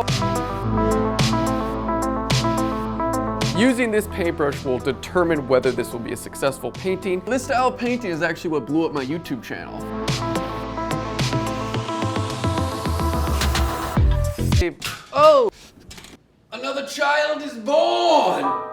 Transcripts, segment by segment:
Whoa. Using this paintbrush will determine whether this will be a successful painting. This style of painting is actually what blew up my YouTube channel. Oh! Another child is born!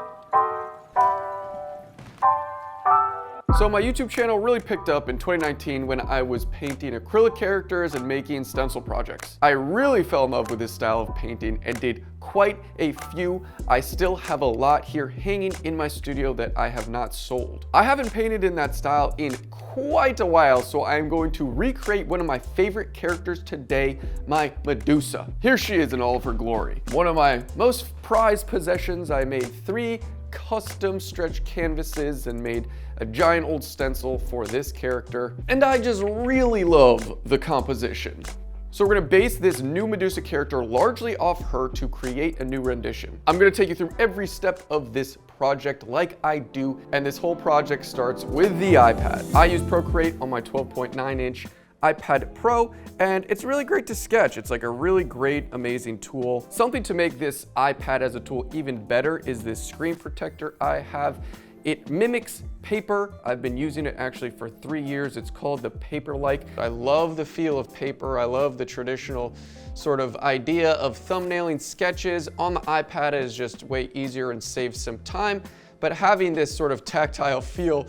So my YouTube channel really picked up in 2019 when I was painting acrylic characters and making stencil projects. I really fell in love with this style of painting and did quite a few. I still have a lot here hanging in my studio that I have not sold. I haven't painted in that style in quite a while, so I am going to recreate one of my favorite characters today, my Medusa. Here she is in all of her glory. One of my most prized possessions. I made 3 custom stretch canvases and made a giant old stencil for this character, and I just really love the composition. So we're gonna base this new Medusa character largely off her to create a new rendition. I'm gonna take you through every step of this project like I do, and this whole project starts with the iPad. I use Procreate on my 12.9-inch iPad Pro, and it's really great to sketch. It's like a really great, amazing tool. Something to make this iPad as a tool even better is this screen protector I have. It mimics paper. I've been using it actually for 3 years. It's called the Paper-like. I love the feel of paper. I love the traditional sort of idea of thumbnailing sketches. On the iPad is just way easier and saves some time, but having this sort of tactile feel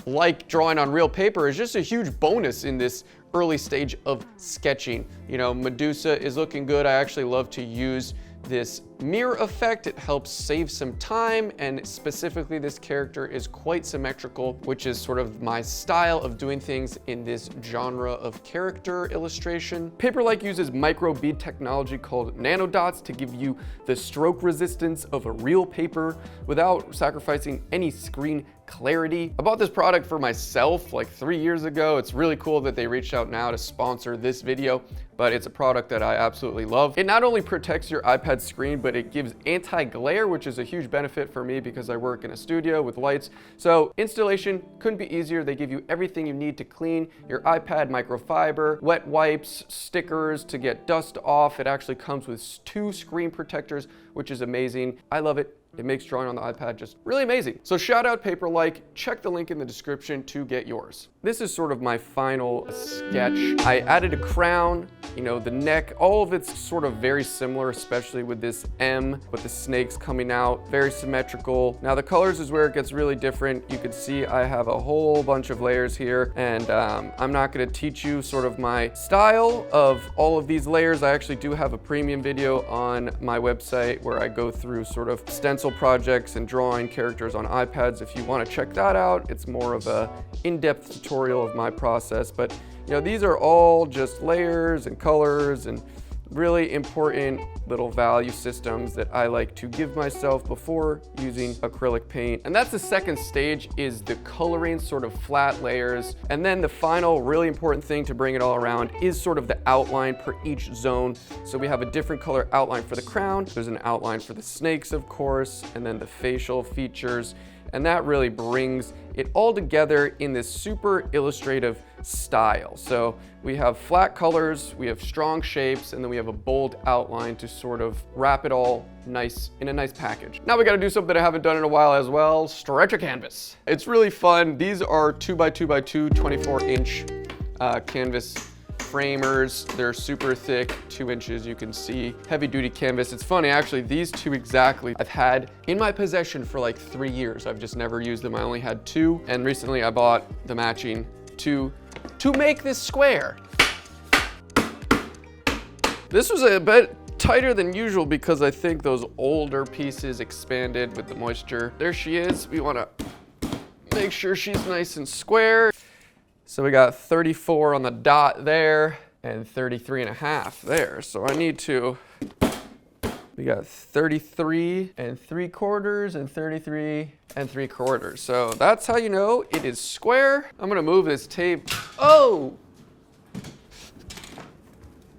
like drawing on real paper is just a huge bonus in this early stage of sketching. You know, Medusa is looking good. I actually love to use this mirror effect. It helps save some time, and specifically this character is quite symmetrical, which is sort of my style of doing things in this genre of character illustration. Paper-like uses micro bead technology called nanodots to give you the stroke resistance of a real paper without sacrificing any screen clarity. I bought this product for myself like 3 years ago. It's really cool that they reached out now to sponsor this video, but it's a product that I absolutely love. It not only protects your iPad screen, but it gives anti-glare, which is a huge benefit for me because I work in a studio with lights. So installation couldn't be easier. They give you everything you need to clean your iPad: microfiber, wet wipes, stickers to get dust off. It actually comes with 2 screen protectors, which is amazing. I love it. It makes drawing on the iPad just really amazing. So shout out Paper-like. Check the link in the description to get yours. This is sort of my final sketch. I added a crown, you know, the neck, all of it's sort of very similar, especially with this M, with the snakes coming out, very symmetrical. Now the colors is where it gets really different. You can see I have a whole bunch of layers here, and I'm not gonna teach you sort of my style of all of these layers. I actually do have a premium video on my website where I go through sort of stencil projects and drawing characters on iPads. If you want to check that out, it's more of a in-depth tutorial of my process. But you know, these are all just layers and colors and really important little value systems that I like to give myself before using acrylic paint. And that's the second stage, is the coloring, sort of flat layers. And then the final really important thing to bring it all around is sort of the outline per each zone. So we have a different color outline for the crown. There's an outline for the snakes, of course, and then the facial features. And that really brings it all together in this super illustrative style. So we have flat colors, we have strong shapes, and then we have a bold outline to sort of wrap it all nice in a nice package. Now we gotta do something I haven't done in a while as well: stretch a canvas. It's really fun. These are 2x2x2 24-inch canvas framers. They're super thick, 2 inches, you can see. Heavy duty canvas. It's funny, actually, these 2 exactly I've had in my possession for like 3 years. I've just never used them. I only had 2, and recently I bought the matching 2 to make this square. This was a bit tighter than usual because I think those older pieces expanded with the moisture. There she is. We want to make sure she's nice and square. So we got 34 on the dot there and 33.5 there. So I need to, we got 33 3/4 and 33 3/4. So that's how you know it is square. I'm gonna move this tape. Oh!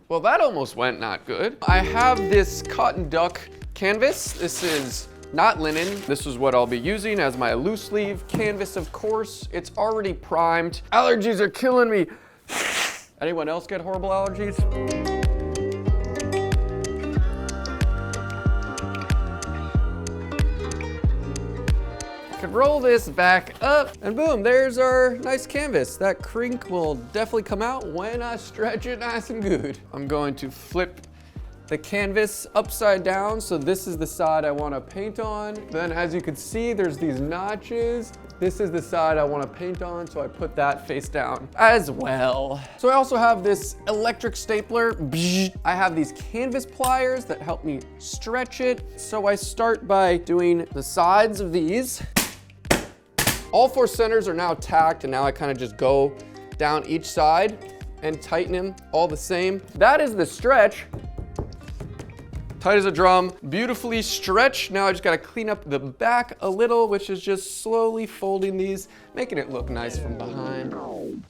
Well, that almost went not good. I have this cotton duck canvas. This is not linen. This is what I'll be using as my loose leaf canvas, of course. It's already primed. Allergies are killing me. Anyone else get horrible allergies? can roll this back up, and boom, there's our nice canvas. That crink will definitely come out when I stretch it nice and good. I'm going to flip the canvas upside down, so this is the side I want to paint on. Then as you can see, there's these notches. This is the side I want to paint on, so I put that face down as well. So I also have this electric stapler. I have these canvas pliers that help me stretch it. So I start by doing the sides of these. All 4 centers are now tacked, and now I kind of just go down each side and tighten them all the same. That is the stretch. Tight as a drum, beautifully stretched. Now I just gotta clean up the back a little, which is just slowly folding these, making it look nice from behind.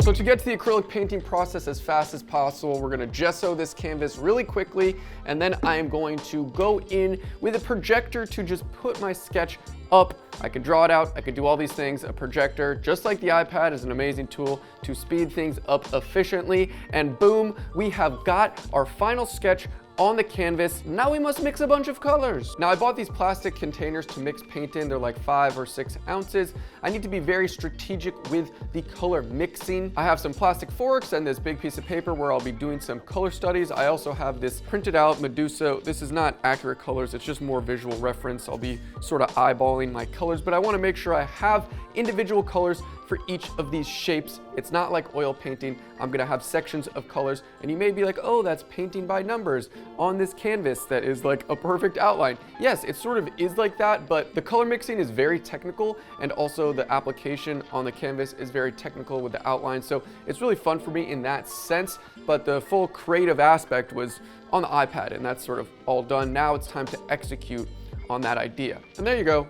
So to get to the acrylic painting process as fast as possible, we're gonna gesso this canvas really quickly, and then I am going to go in with a projector to just put my sketch up. I could draw it out, I could do all these things. A projector, just like the iPad, is an amazing tool to speed things up efficiently, and boom, we have got our final sketch on the canvas. Now we must mix a bunch of colors. Now I bought these plastic containers to mix paint in. They're like 5 or 6 ounces. I need to be very strategic with the color mixing. I have some plastic forks and this big piece of paper where I'll be doing some color studies. I also have this printed out Medusa. This is not accurate colors, it's just more visual reference. I'll be sort of eyeballing my colors, but I want to make sure I have individual colors for each of these shapes. It's not like oil painting. I'm gonna have sections of colors, and you may be like, oh, that's painting by numbers on this canvas that is like a perfect outline. Yes, it sort of is like that, but the color mixing is very technical, and also the application on the canvas is very technical with the outline. So it's really fun for me in that sense, but the full creative aspect was on the iPad, and that's sort of all done. Now it's time to execute on that idea. And there you go.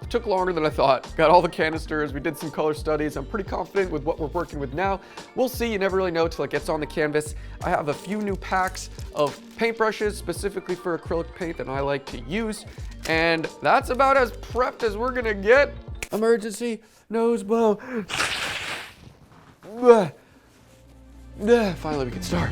It took longer than I thought. Got all the canisters, we did some color studies. I'm pretty confident with what we're working with now. We'll see, you never really know till it gets on the canvas. I have a few new packs of paintbrushes specifically for acrylic paint that I like to use. And that's about as prepped as we're gonna get. Emergency nose blow. Finally we can start.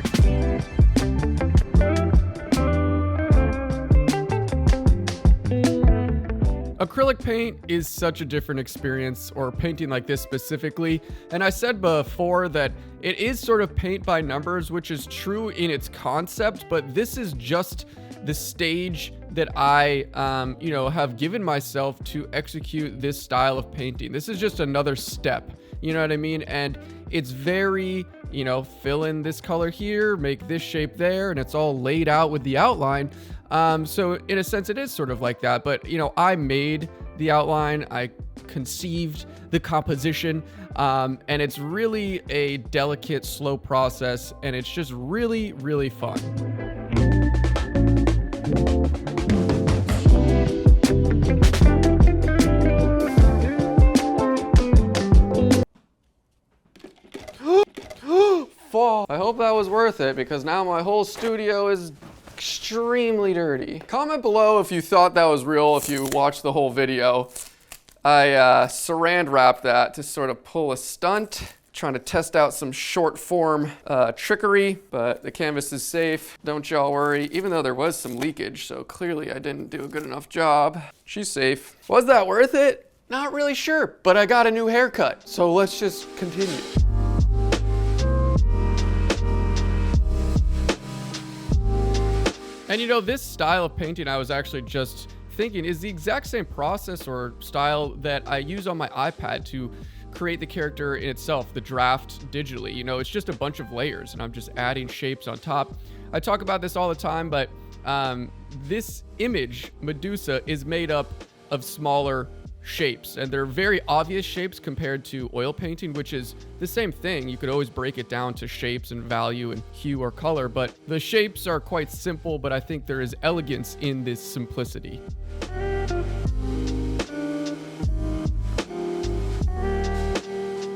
Acrylic paint is such a different experience, or painting like this specifically. And I said before that it is sort of paint by numbers, which is true in its concept, but this is just the stage that I, have given myself to execute this style of painting. This is just another step, you know what I mean? And it's very, fill in this color here, make this shape there, and it's all laid out with the outline. So in a sense, it is sort of like that, but I made the outline, I conceived the composition, and it's really a delicate, slow process, and it's just really, really fun. I hope that was worth it, because now my whole studio is extremely dirty. Comment below if you thought that was real, if you watched the whole video. I saran wrapped that to sort of pull a stunt, trying to test out some short form trickery, but the canvas is safe, don't y'all worry, even though there was some leakage, so clearly I didn't do a good enough job. She's safe. Was that worth it? Not really sure, but I got a new haircut, so let's just continue. And this style of painting, I was actually just thinking, is the exact same process or style that I use on my iPad to create the character in itself, the draft digitally. It's just a bunch of layers, and I'm just adding shapes on top. I talk about this all the time, but this image, Medusa, is made up of smaller shapes, and they're very obvious shapes compared to oil painting, which is the same thing. You could always break it down to shapes and value and hue or color, but the shapes are quite simple, but I think there is elegance in this simplicity.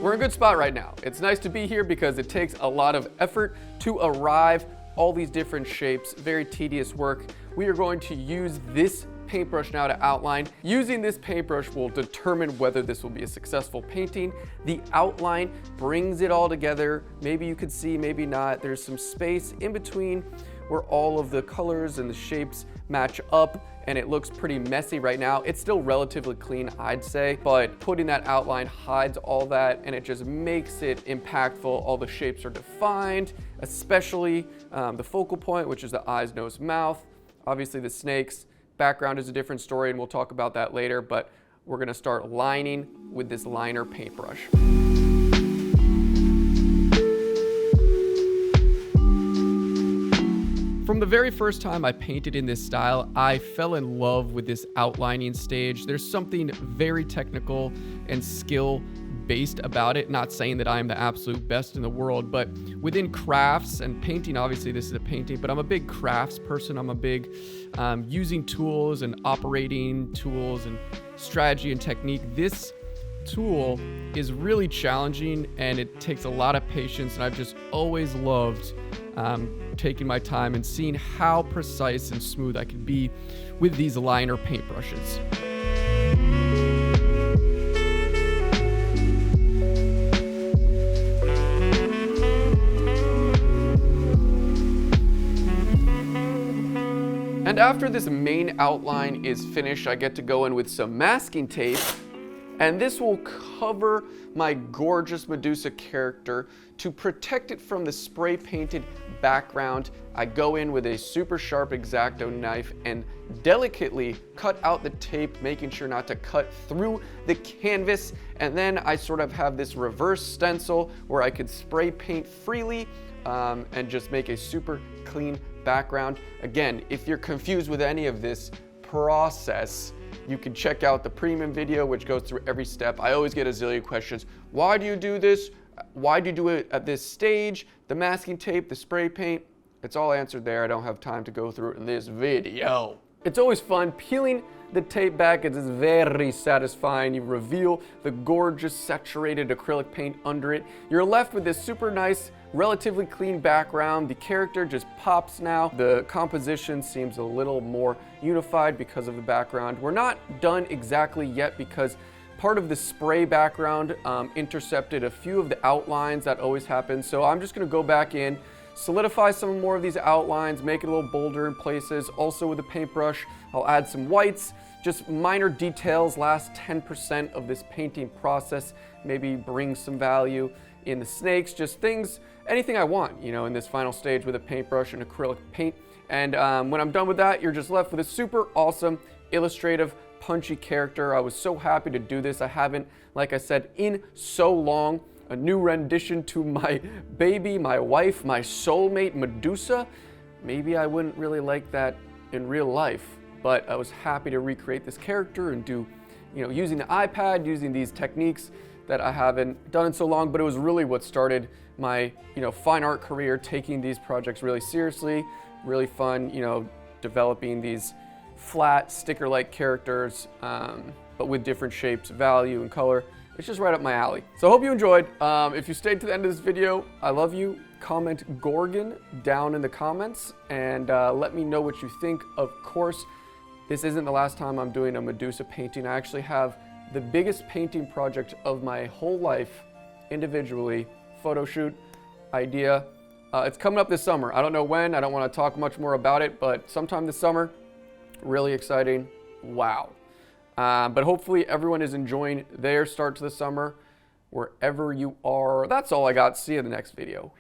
We're in a good spot right now. It's nice to be here because it takes a lot of effort to arrive all these different shapes, very tedious work. We are going to use this paintbrush now to outline. Using this paintbrush will determine whether this will be a successful painting. The outline brings it all together. Maybe you could see, maybe not. There's some space in between where all of the colors and the shapes match up, and it looks pretty messy right now. It's still relatively clean, I'd say, but putting that outline hides all that, and it just makes it impactful. All the shapes are defined, especially the focal point, which is the eyes, nose, mouth. Obviously the snakes. Background is a different story, and we'll talk about that later, but we're gonna start lining with this liner paintbrush. From the very first time I painted in this style, I fell in love with this outlining stage. There's something very technical and skill-based about it. Not saying that I'm the absolute best in the world, but within crafts and painting, obviously this is a painting, but I'm a big crafts person. I'm a big using tools and operating tools and strategy and technique. This tool is really challenging and it takes a lot of patience, and I've just always loved taking my time and seeing how precise and smooth I can be with these liner paintbrushes. And after this main outline is finished, I get to go in with some masking tape, and this will cover my gorgeous Medusa character to protect it from the spray painted background. I go in with a super sharp X-Acto knife and delicately cut out the tape, making sure not to cut through the canvas. And then I sort of have this reverse stencil where I could spray paint freely and just make a super clean background. Again, if you're confused with any of this process, you can check out the premium video, which goes through every step. I always get a zillion questions. Why do you do this? Why do you do it at this stage? The masking tape, the spray paint, it's all answered there. I don't have time to go through it in this video. It's always fun peeling the tape back. It is very satisfying. You reveal the gorgeous saturated acrylic paint under it. You're left with this super nice, relatively clean background. The character just pops now. The composition seems a little more unified because of the background. We're not done exactly yet because part of the spray background intercepted a few of the outlines. That always happens. So I'm just gonna go back in, solidify some more of these outlines, make it a little bolder in places. Also with a paintbrush, I'll add some whites, just minor details, last 10% of this painting process, maybe bring some value in the snakes, just things, anything I want, you know, in this final stage with a paintbrush and acrylic paint. And when I'm done with that, you're just left with a super awesome, illustrative, punchy character. I was so happy to do this. I haven't, like I said, in so long. A new rendition to my baby, my wife, my soulmate, Medusa. Maybe I wouldn't really like that in real life, but I was happy to recreate this character and do, you know, using the iPad, using these techniques that I haven't done in so long, but it was really what started my, you know, fine art career, taking these projects really seriously, really fun, you know, developing these flat sticker-like characters, but with different shapes, value, and color. It's just right up my alley. So I hope you enjoyed. If you stayed to the end of this video, I love you. Comment Gorgon down in the comments and let me know what you think. Of course, this isn't the last time I'm doing a Medusa painting. I actually have the biggest painting project of my whole life individually, photo shoot idea. It's coming up this summer. I don't know when, I don't want to talk much more about it, but sometime this summer. Really exciting. Wow. But hopefully everyone is enjoying their start to the summer wherever you are. That's all I got. See you in the next video.